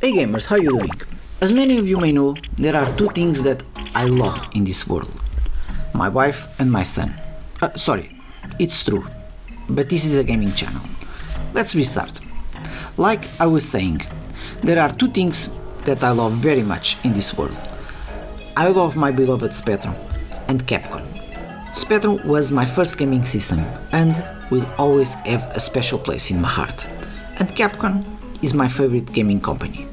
Hey gamers, how you doing? As many of you may know, there are two things that I love in this world. My wife and my son. Sorry, it's true, but this is a gaming channel. Let's restart. Like I was saying, there are two things that I love very much in this world. I love my beloved Spectrum and Capcom. Spectrum was my first gaming system and will always have a special place in my heart. And Capcom is my favorite gaming company.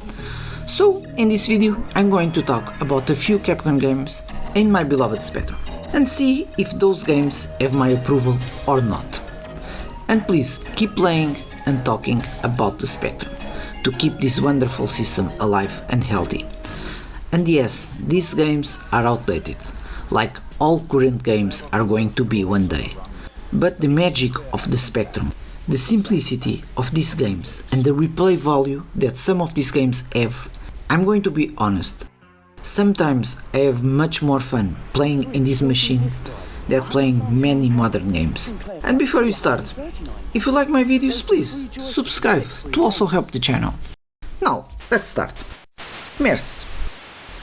So in this video I'm going to talk about a few Capcom games in my beloved Spectrum and see if those games have my approval or not. And please keep playing and talking about the Spectrum to keep this wonderful system alive and healthy. And yes, these games are outdated, like all current games are going to be one day. But the magic of the Spectrum, the simplicity of these games and the replay value that some of these games have, I'm going to be honest, sometimes I have much more fun playing in this machine than playing many modern games. And before we start, if you like my videos, please subscribe to also help the channel. Now, let's start. Mercy.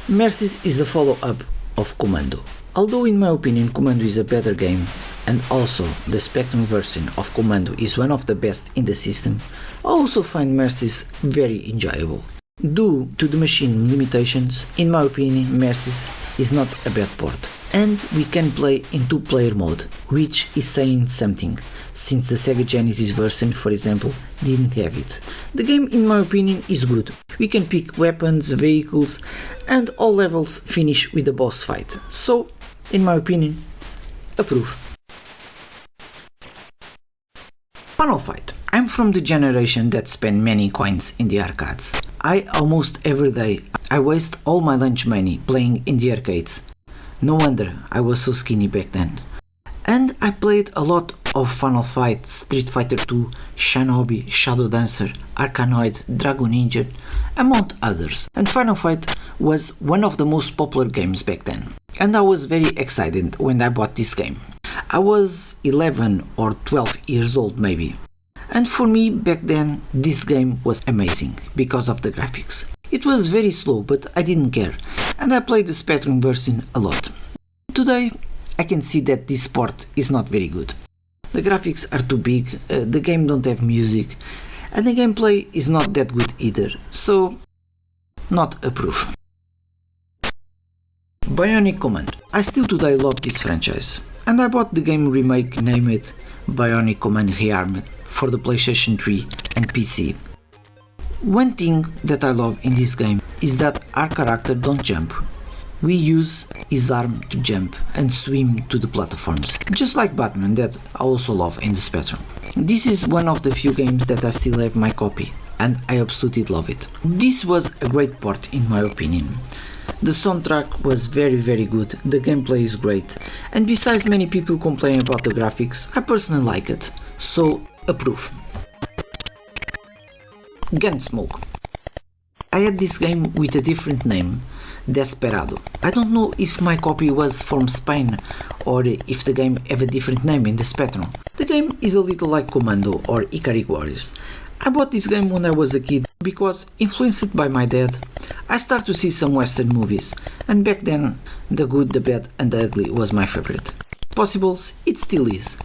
Mercy is the follow-up of Commando. Although in my opinion Commando is a better game, and also the Spectrum version of Commando is one of the best in the system, I also find Mercy very enjoyable. Due to the machine limitations, in my opinion Mercy is not a bad port. And we can play in two-player mode, which is saying something, since the Sega Genesis version, for example, didn't have it. The game, in my opinion, is good. We can pick weapons, vehicles, and all levels finish with a boss fight. So, in my opinion, approve. Final Fight. I'm from the generation that spent many coins in the arcades. Almost every day, I waste all my lunch money playing in the arcades. No wonder I was so skinny back then. And I played a lot of Final Fight, Street Fighter 2, Shinobi, Shadow Dancer, Arkanoid, Dragon Ninja, among others. And Final Fight was one of the most popular games back then. And I was very excited when I bought this game. I was 11 or 12 years old maybe. And for me back then this game was amazing because of the graphics. It was very slow, but I didn't care, and I played the Spectrum version a lot. Today, I can see that this port is not very good. The graphics are too big, the game don't have music, and the gameplay is not that good either, so not approve. Bionic Commando. I still today love this franchise, and I bought the game remake named Bionic Commando Rearmed for the PlayStation 3 and PC. One thing that I love in this game is that our character don't jump. We use his arm to jump and swim to the platforms, just like Batman that I also love in the Spectrum. This is one of the few games that I still have my copy, and I absolutely love it. This was a great port in my opinion. The soundtrack was very good, the gameplay is great, and besides many people complain about the graphics, I personally like it, so approve. Gunsmoke. I had this game with a different name, Desperado. I don't know if my copy was from Spain or if the game have a different name in the Spectrum. The game is a little like Commando or Ikari Warriors. I bought this game when I was a kid because, influenced by my dad, I started to see some Western movies, and back then The Good, the Bad and the Ugly was my favorite. Possibles, it still is.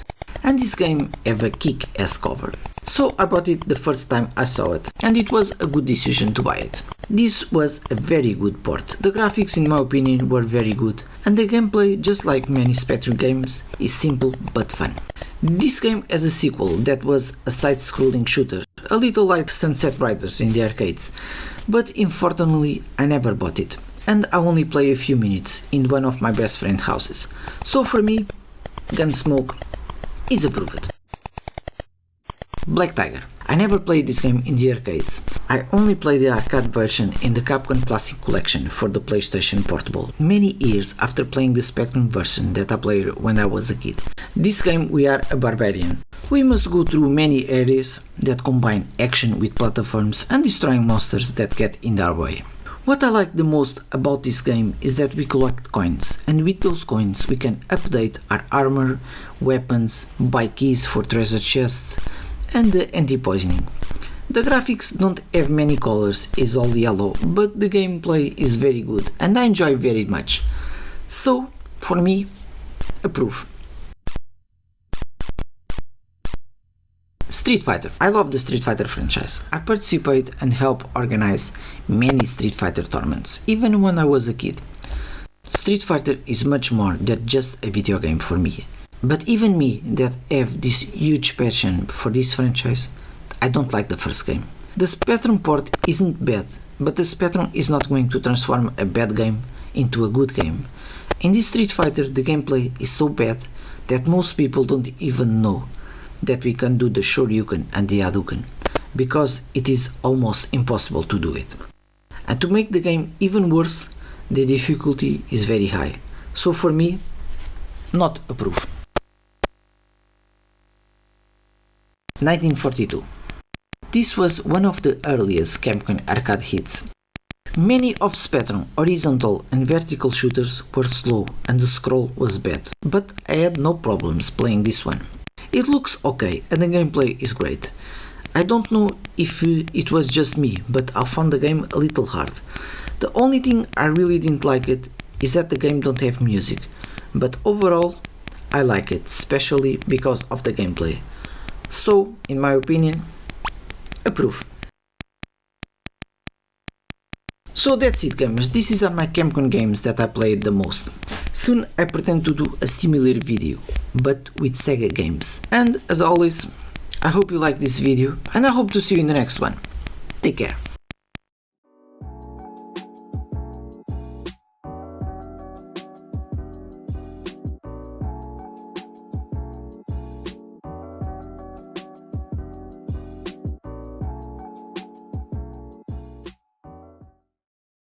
And this game have a kick-ass cover. So I bought it the first time I saw it, and it was a good decision to buy it. This was a very good port. The graphics in my opinion were very good, and the gameplay, just like many Spectrum games, is simple but fun. This game has a sequel that was a side-scrolling shooter, a little like Sunset Riders in the arcades, but unfortunately I never bought it, and I only play a few minutes in one of my best friend's houses. So for me, Gunsmoke is approved. Black Tiger. I never played this game in the arcades. I only played the arcade version in the Capcom Classic Collection for the PlayStation Portable, many years after playing the Spectrum version that I played when I was a kid. This game we are a barbarian. We must go through many areas that combine action with platforms and destroying monsters that get in our way. What I like the most about this game is that we collect coins, and with those coins we can update our armor, weapons, buy keys for treasure chests, and the anti-poisoning. The graphics don't have many colors, it's all yellow, but the gameplay is very good and I enjoy very much. So, for me, approve. Street Fighter. I love the Street Fighter franchise. I participate and help organize many Street Fighter tournaments, even when I was a kid. Street Fighter is much more than just a video game for me. But even me that have this huge passion for this franchise, I don't like the first game. The Spectrum port isn't bad, but the Spectrum is not going to transform a bad game into a good game. In this Street Fighter, the gameplay is so bad that most people don't even know that we can do the Shoryuken and the Hadouken, because it is almost impossible to do it. And to make the game even worse, the difficulty is very high. So for me, not approve. 1942. This was one of the earliest Capcom arcade hits. Many of Spectrum horizontal and vertical shooters were slow and the scroll was bad, but I had no problems playing this one. It looks okay and the gameplay is great. I don't know if it was just me, but I found the game a little hard. The only thing I really didn't like it is that the game don't have music, but overall I like it, especially because of the gameplay. So, in my opinion, approve. So that's it, gamers, these are my Capcom games that I played the most. Soon I pretend to do a similar video, but with Sega games. And as always, I hope you like this video and I hope to see you in the next one. Take care.